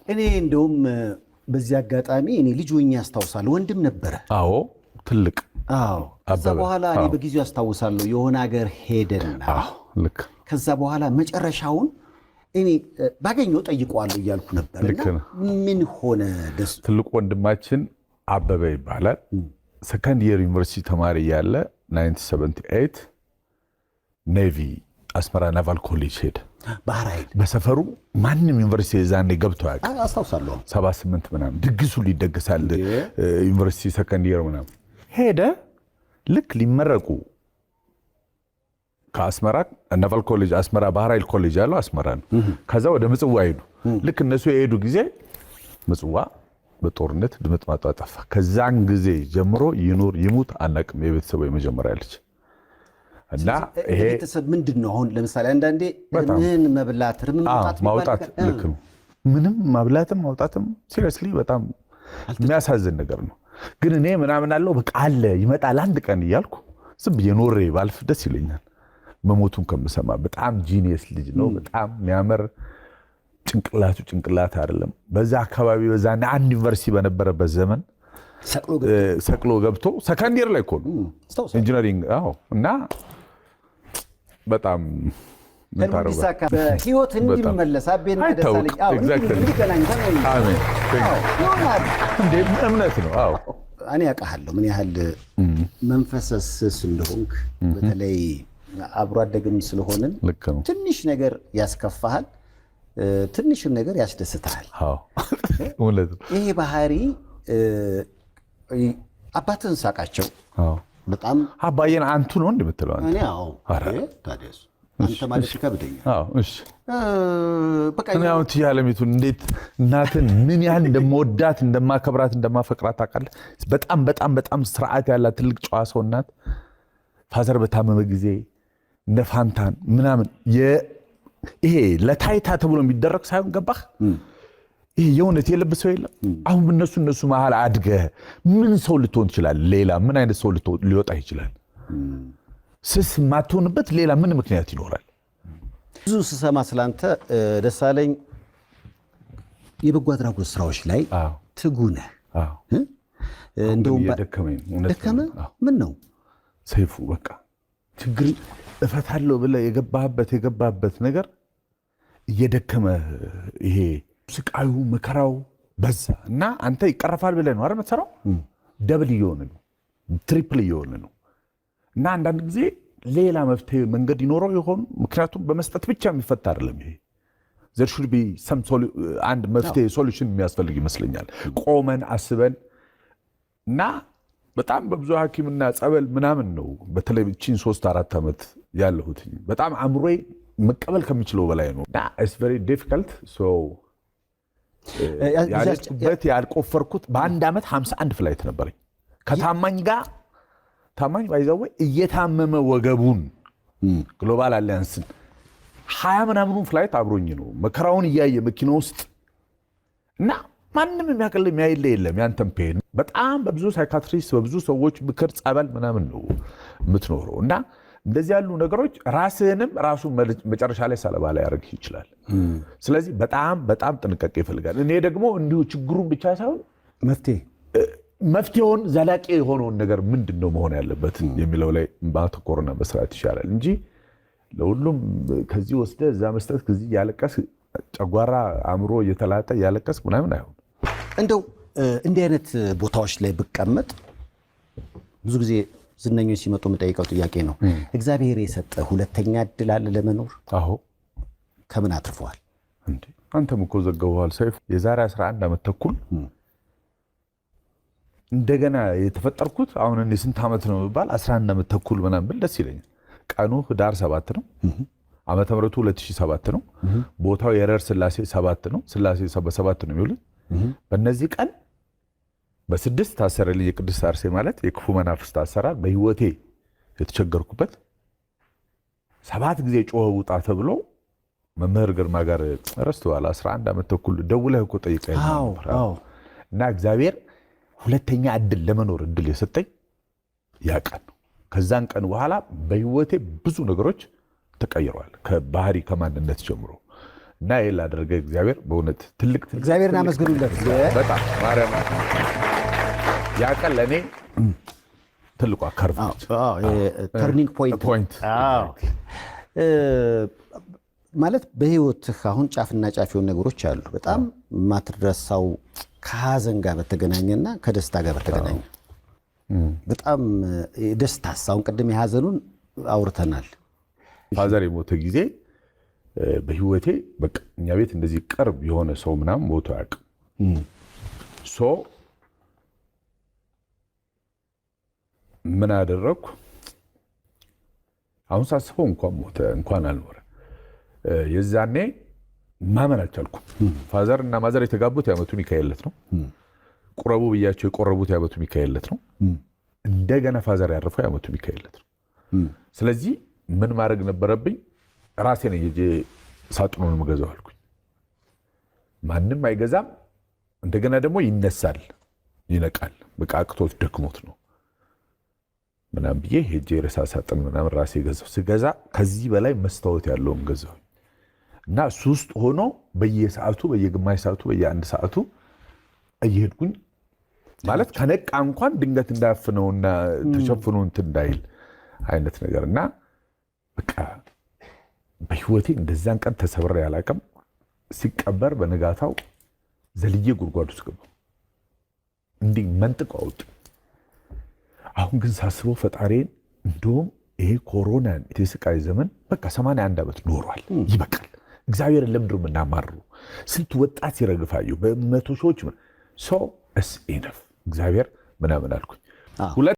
እኔ እንደውም በዚህ አጋጣሚ እኔ ልጅ ሆኜ አስታውሳለሁ ወንድም ነበረ። አዎ ትልቅ አዎ። ከዛ በኋላ እኔ በጊዜው አስታውሳለሁ የሆነ ሀገር ሄደና ልክ ከዛ በኋላ መጨረሻውን እኔ ባገኘው ጠይቀዋለሁ እያልኩ ነበርና ምን ሆነ ደስ ትልቅ ወንድማችን አበበ ይባላል። ሰከንድ ኢየር ዩኒቨርሲቲ ተማሪ ያለ 1978 ኔቪ አስመራ ናቫል ኮሌጅ ሄደ። ባህር ኃይል በሰፈሩ ማንም ዩኒቨርሲቲ ዛኔ ገብቶ ያውቃል። አስታውሳለሁ 78 ምናምን ድግሱ ሊደገሳል ዩኒቨርሲቲ ሰከንድ ኢየር ምናምን ሄደ። ልክ ሊመረቁ ከአስመራ ናቫል ኮሌጅ አስመራ ባህር ኃይል ኮሌጅ ያለው አስመራ ነው። ከዛ ወደ ምጽዋ ሄዱ። ልክ እነሱ የሄዱ ጊዜ ምጽዋ በጦርነት ድምጥማጧ ጠፋ። ከዛን ጊዜ ጀምሮ ይኑር ይሙት አናውቅም። የቤተሰቡ የመጀመሪያ ልጅ እና ይሄ ቤተሰብ ምንድነው? አሁን ለምሳሌ አንዳንዴ ምን መብላት ማውጣት ልክ ነው። ምንም ማብላትም ማውጣትም ሲሪየስሊ በጣም የሚያሳዝን ነገር ነው። ግን እኔ ምናምን አለው በቃ አለ ይመጣል አንድ ቀን እያልኩ ዝም ብዬ ኖሬ ባልፍ ደስ ይለኛል። መሞቱን ከምሰማ በጣም ጂኒየስ ልጅ ነው። በጣም የሚያምር ጭንቅላት አይደለም። በዛ አካባቢ በዛ አንድ ዩኒቨርሲቲ በነበረበት ዘመን ሰቅሎ ገብቶ ሰከንድ ኢየር ላይ እኮ ነው ኢንጂነሪንግ። አዎ እና በጣም በህይወት እንዲመለስ አቤና ደሳለኝ እምነት ነው። አዎ እኔ ያውቃለሁ ምን ያህል መንፈሰስ እንደሆንክ በተለይ አብሮ አደግም ስለሆንን ትንሽ ነገር ያስከፋሃል፣ ትንሽም ነገር ያስደስታል። ይሄ ባህሪ አባትህን ሳቃቸው በጣም አባዬን አንቱ ነው እንደምትለው እኔ አዎ ታዲያስ አንተ ማለት ይከብደኛል። አዎ እሺ በቃ ያው ትያለሚቱን እንዴት እናትን ምን ያህል እንደምወዳት እንደማከብራት እንደማፈቅራት ታውቃለህ። በጣም በጣም በጣም ስርዓት ያላት ትልቅ ጨዋ ሰው እናት። ፋዘር በታመመ ጊዜ እንደ ፋንታን ምናምን ይሄ ለታይታ ተብሎ የሚደረግ ሳይሆን ገባህ ይሄ የእውነት የልብ ሰው የለም። አሁን እነሱ መሀል አድገህ ምን ሰው ልትሆን ትችላለህ? ሌላ ምን አይነት ሰው ሊወጣ ይችላል? ስስ ማትሆንበት ሌላ ምን ምክንያት ይኖራል? ብዙ ስሰማ ስላንተ ደሳለኝ የበጎ አድራጎት ስራዎች ላይ ትጉ ነህ። እንደውም ደከመ ምን ነው ሰይፉ በቃ ችግር እፈታለሁ ብለህ የገባህበት ነገር እየደከመ ይሄ ስቃዩ መከራው በዛ እና አንተ ይቀርፋል ብለህ ነው አይደል የምትሰራው። ደብል እየሆነ ነው ትሪፕል እየሆነ ነው እና አንዳንድ ጊዜ ሌላ መፍትሄ መንገድ ይኖረው ይሆን? ምክንያቱም በመስጠት ብቻ የሚፈታ አይደለም ይሄ። there should be some አንድ መፍትሄ ሶሉሽን የሚያስፈልግ ይመስለኛል። ቆመን አስበን እና በጣም በብዙ ሐኪምና ጸበል ምናምን ነው በተለይ እቺን 3-4 ዓመት ያለሁት በጣም አምሮዬ መቀበል ከሚችለው በላይ ነው እና it's very difficult so ያለበት ያልቆፈርኩት በአንድ ዓመት 51 ፍላይት ነበረኝ ከታማኝ ጋር ታማኝ ባይዘው እየታመመ ወገቡን ግሎባል አሊያንስን 20 ምናምኑን ፍላይት አብሮኝ ነው መከራውን እያየ መኪና ውስጥ እና ማንም የሚያቀል የሚያይል የለም ያንተም ፔን በጣም በብዙ ሳይካትሪስት በብዙ ሰዎች ምክር ጸበል ምናምን ነው የምትኖረው እና እንደዚህ ያሉ ነገሮች ራስህንም ራሱ መጨረሻ ላይ ሰለባ ላይ ያደርግ ይችላል። ስለዚህ በጣም በጣም ጥንቃቄ ይፈልጋል። እኔ ደግሞ እንዲሁ ችግሩን ብቻ ሳይሆን መፍትሄውን ዘላቂ የሆነውን ነገር ምንድነው መሆን ያለበት የሚለው ላይ ማተኮርና መስራት ይሻላል እንጂ ለሁሉም ከዚህ ወስደ እዛ መስጠት ከዚህ ያለቀስ ጨጓራ አእምሮ እየተላጠ ያለቀስ ምናምን አይሆን። እንደው እንዲህ አይነት ቦታዎች ላይ ብቀመጥ ብዙ ጊዜ ዝነኞች ሲመጡ የምጠይቀው ጥያቄ ነው። እግዚአብሔር የሰጠ ሁለተኛ እድል አለ ለመኖር? አዎ። ከምን አትርፈዋል እንዴ? አንተም እኮ ዘገውሃል ሰይፉ። የዛሬ 11 ዓመት ተኩል እንደገና የተፈጠርኩት አሁን እኔ ስንት ዓመት ነው ባል 11 ዓመት ተኩል ምናምን ብል ደስ ይለኛል። ቀኑ ህዳር 7 ነው። ዓመተ ምህረቱ 2007 ነው። ቦታው የረር ስላሴ 7 ነው። ስላሴ 7 ነው የሚውሉት። በእነዚህ ቀን በ6 ታሰረልኝ የቅድስት አርሴማ ማለት የክፉ መናፍስት አሰራር በህይወቴ የተቸገርኩበት 7 ጊዜ ጮኸ ውጣ ተብሎ መምህር ግርማ ጋር ረስተዋል 11 ዓመት ተኩል ደውለህ እኮ ጠይቀኝ ነበር እና እግዚአብሔር ሁለተኛ እድል ለመኖር እድል የሰጠኝ ያ ቀን ነው። ከዛን ቀን በኋላ በህይወቴ ብዙ ነገሮች ተቀይረዋል። ከባህሪ ከማንነት ጀምሮ እና ይሄን ላደረገ እግዚአብሔር በእውነት ትልቅ እግዚአብሔርን አመስግኑለት። በጣም ማርያም ያ ቀን ለእኔ ትልቋ ከርቭ ተርኒንግ ፖይንት ማለት በህይወትህ አሁን ጫፍና ጫፍ የሆኑ ነገሮች አሉ። በጣም ማትረሳው ከሀዘን ጋር በተገናኘና ከደስታ ጋር በተገናኘ በጣም ደስታስ አሁን ቅድም የሀዘኑን አውርተናል። ፋዘር የሞተ ጊዜ በህይወቴ በቃ እኛ ቤት እንደዚህ ቅርብ የሆነ ሰው ምናምን ሞቶ አያውቅም። ሶ ምን አደረኩ? አሁን ሳስበው እንኳን ሞተ እንኳን አልኖረ የዛኔ ማመን አልቻልኩም። ፋዘር እና ማዘር የተጋቡት የዓመቱ ሚካኤል ዕለት ነው። ቁረቡ ብያቸው የቆረቡት የዓመቱ ሚካኤል ዕለት ነው። እንደገና ፋዘር ያረፈው የዓመቱ ሚካኤል ዕለት ነው። ስለዚህ ምን ማድረግ ነበረብኝ? ራሴ ነኝ ሄጄ ሳጥኑን የምገዛው አልኩኝ። ማንም አይገዛም። እንደገና ደግሞ ይነሳል ይነቃል። በቃ አቅቶት ደክሞት ነው ምናምን ብዬ ሄጄ ሬሳ ሳጥን ምናምን ራሴ ገዛው። ስገዛ ከዚህ በላይ መስታወት ያለውን ገዛው እና እሱ ውስጥ ሆኖ በየሰዓቱ በየግማሽ ሰዓቱ በየአንድ ሰዓቱ እየሄድኩኝ ማለት ከነቃ እንኳን ድንገት እንዳያፍነውና ተሸፍኖ እንትን እንዳይል አይነት ነገር እና በቃ በህይወቴ እንደዛን ቀን ተሰብሬ አላውቅም። ሲቀበር በነጋታው ዘልዬ ጉድጓድ ውስጥ ገባሁ። እንዲህ መንጥቆ አውጥ። አሁን ግን ሳስበው ፈጣሪን እንደውም ይሄ ኮሮና የተስቃይ ዘመን በቃ 81 ዓመት ኖሯል። ይበቃል። እግዚአብሔርን ለምንድነው የምናማርሩ? ስንት ወጣት ሲረግፋዩ በመቶ ሺዎች ሰው ኢነፍ እግዚአብሔር ምናምን አልኩኝ።